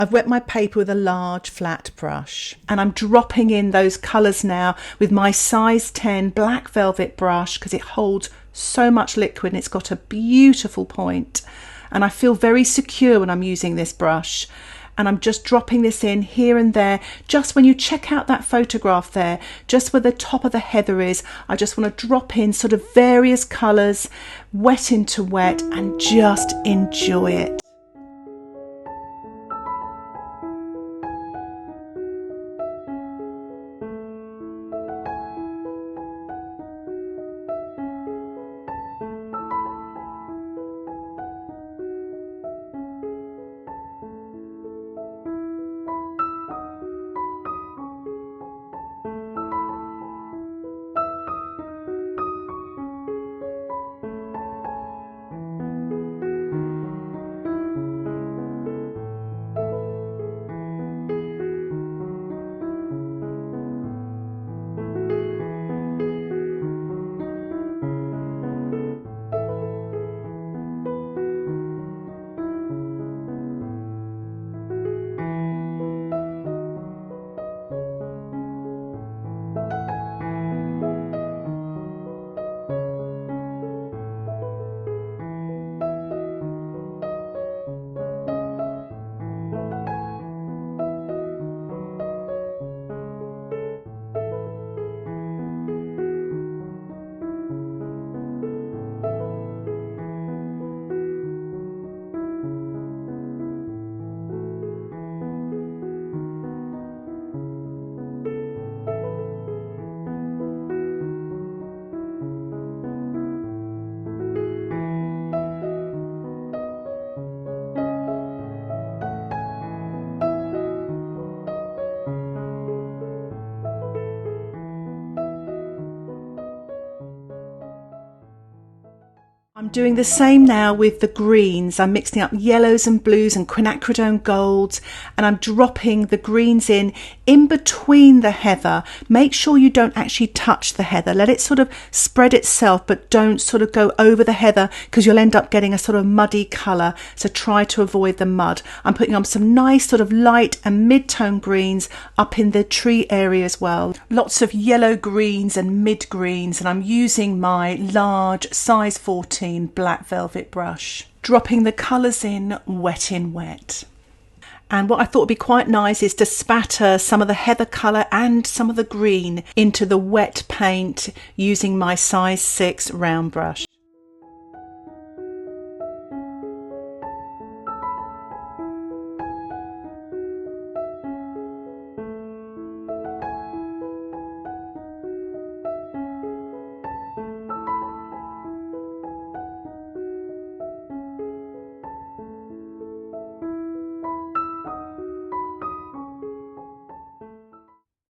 I've wet my paper with a large flat brush and I'm dropping in those colours now with my size 10 black velvet brush because it holds so much liquid and it's got a beautiful point. And I feel very secure when I'm using this brush. And I'm just dropping this in here and there. Just when you check out that photograph there, just where the top of the heather is, I just want to drop in sort of various colours, wet into wet, and just enjoy it. I'm doing the same now with the greens. I'm mixing up yellows and blues and quinacridone golds, and I'm dropping the greens in between the heather. Make sure you don't actually touch the heather. Let it sort of spread itself, but don't sort of go over the heather because you'll end up getting a sort of muddy colour. So try to avoid the mud. I'm putting on some nice sort of light and mid-tone greens up in the tree area as well. Lots of yellow greens and mid greens, and I'm using my large size 14 black velvet brush, dropping the colours in wet. And what I thought would be quite nice is to spatter some of the heather colour and some of the green into the wet paint using my size 6 round brush.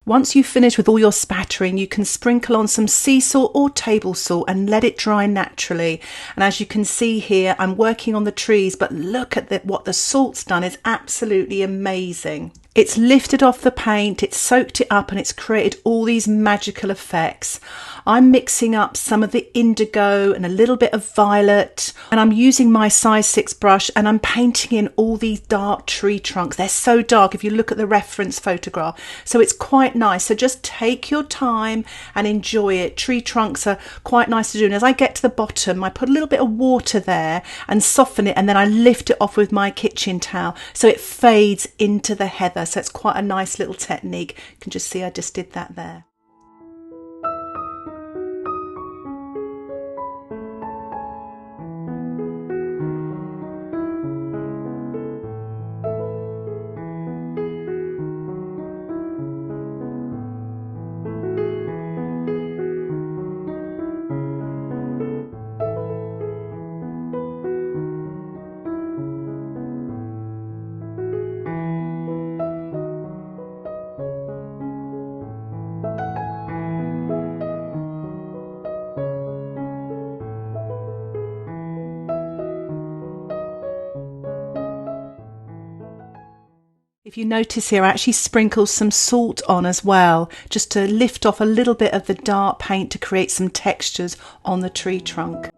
Once you've finished with all your spattering, you can sprinkle on some sea salt or table salt and let it dry naturally. And as you can see here, I'm working on the trees, but look at what the salt's done. Is absolutely amazing. It's lifted off the paint, it's soaked it up, and it's created all these magical effects. I'm mixing up some of the indigo and a little bit of violet, and I'm using my size 6 brush and I'm painting in all these dark tree trunks. They're so dark if you look at the reference photograph, so it's quite nice. So just take your time and enjoy it. Tree trunks are quite nice to do, and as I get to the bottom I put a little bit of water there and soften it, and then I lift it off with my kitchen towel so it fades into the heather. So it's quite a nice little technique. You can just see I just did that there. If you notice here, I actually sprinkle some salt on as well, just to lift off a little bit of the dark paint to create some textures on the tree trunk.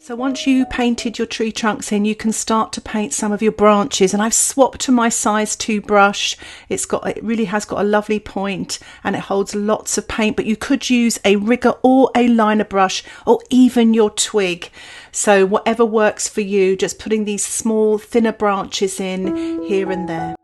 So once you painted your tree trunks in, you can start to paint some of your branches, and I've swapped to my size 2 brush. It really has got a lovely point and it holds lots of paint, but you could use a rigger or a liner brush or even your twig. So whatever works for you, just putting these small thinner branches in here and there.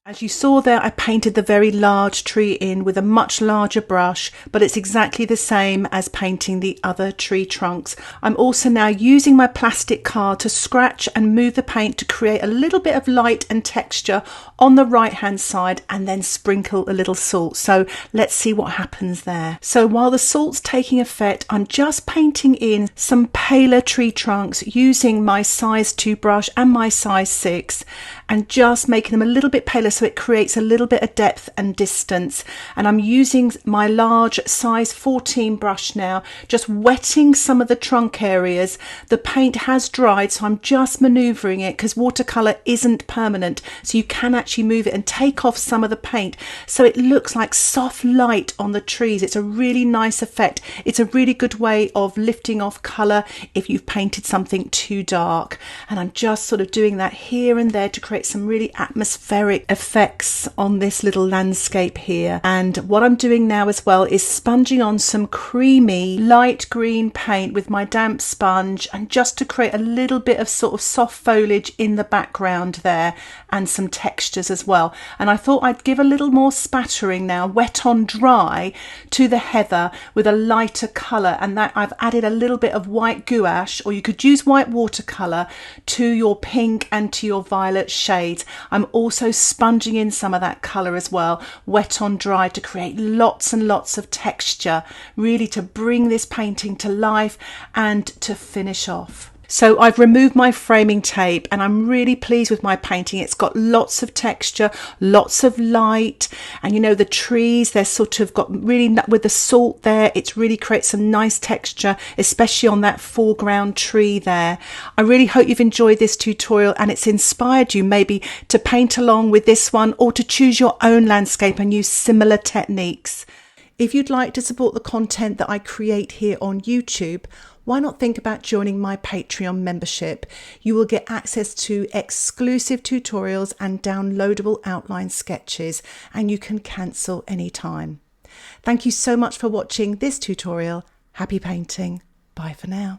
As you saw there, I painted the very large tree in with a much larger brush, but it's exactly the same as painting the other tree trunks. I'm also now using my plastic card to scratch and move the paint to create a little bit of light and texture on the right hand side, and then sprinkle a little salt. So let's see what happens there. So while the salt's taking effect, I'm just painting in some paler tree trunks using my size 2 brush and my size 6, and just making them a little bit paler so it creates a little bit of depth and distance. And I'm using my large size 14 brush now, just wetting some of the trunk areas. The paint has dried, so I'm just maneuvering it because watercolour isn't permanent, so you can actually move it and take off some of the paint so it looks like soft light on the trees. It's a really nice effect. It's a really good way of lifting off colour if you've painted something too dark. And I'm just sort of doing that here and there to create some really atmospheric effects on this little landscape here. And what I'm doing now as well is sponging on some creamy light green paint with my damp sponge, and just to create a little bit of sort of soft foliage in the background there and some textures as well. And I thought I'd give a little more spattering now, wet on dry, to the heather with a lighter colour, and that I've added a little bit of white gouache, or you could use white watercolour, to your pink and to your violet shades. I'm also sponging in some of that colour as well, wet on dry, to create lots and lots of texture, really to bring this painting to life and to finish off. So I've removed my framing tape and I'm really pleased with my painting. It's got lots of texture, lots of light, and you know, the trees, they're sort of got really, with the salt there, it's really creates some nice texture, especially on that foreground tree there. I really hope you've enjoyed this tutorial and it's inspired you maybe to paint along with this one, or to choose your own landscape and use similar techniques. If you'd like to support the content that I create here on YouTube, why not think about joining my Patreon membership? You will get access to exclusive tutorials and downloadable outline sketches, and you can cancel anytime. Thank you so much for watching this tutorial. Happy painting. Bye for now.